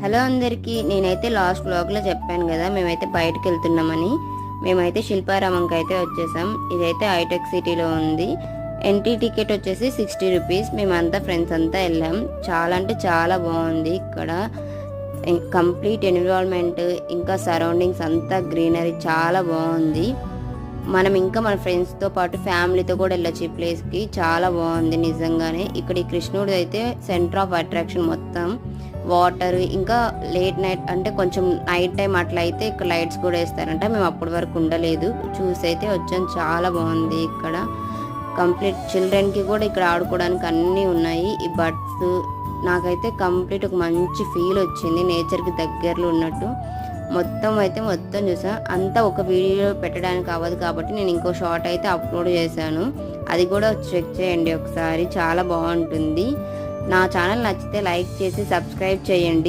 Hello అందరికీ, నేనైతే last వ్లాగ్లో చెప్పాను కదా మేమైతే బయటకు వెళ్తున్నామని. మేమైతే శిల్పారామంకి అయితే వచ్చేసాం. ఇదైతే హైటెక్ సిటీలో ఉంది. ఎంట్రీ టికెట్ వచ్చేసి 60 రూపీస్. మేమంతా ఫ్రెండ్స్ అంతా వెళ్ళాం. చాలా అంటే చాలా బాగుంది. ఇక్కడ కంప్లీట్ ఎన్విరాన్మెంట్, ఇంకా సరౌండింగ్స్ అంతా గ్రీనరీ చాలా బాగుంది. మనం ఇంకా మన ఫ్రెండ్స్తో పాటు ఫ్యామిలీతో కూడా వెళ్ళొచ్చు ఈ ప్లేస్కి. చాలా బాగుంది నిజంగానే. ఇక్కడ ఈ కృష్ణుడు అయితే సెంటర్ ఆఫ్ అట్రాక్షన్. మొత్తం వాటర్, ఇంకా లేట్ నైట్ అంటే కొంచెం నైట్ టైం అట్లా అయితే ఇక్కడ లైట్స్ కూడా వేస్తారంట. మేము అప్పటి వరకు ఉండలేదు, చూసి అయితే వచ్చాం. చాలా బాగుంది ఇక్కడ. కంప్లీట్ చిల్డ్రన్కి కూడా ఇక్కడ ఆడుకోవడానికి అన్నీ ఉన్నాయి. ఈ బర్డ్స్ నాకైతే కంప్లీట్ ఒక మంచి ఫీల్ వచ్చింది, నేచర్కి దగ్గరలో ఉన్నట్టు. మొత్తం చూసా. అంతా ఒక వీడియో పెట్టడానికి అవ్వదు కాబట్టి నేను ఇంకో షార్ట్ అయితే అప్లోడ్ చేశాను. అది కూడా చెక్ చేయండి ఒకసారి, చాలా బాగుంటుంది. నా ఛానల్ నచ్చితే లైక్ చేసి సబ్స్క్రైబ్ చేయండి.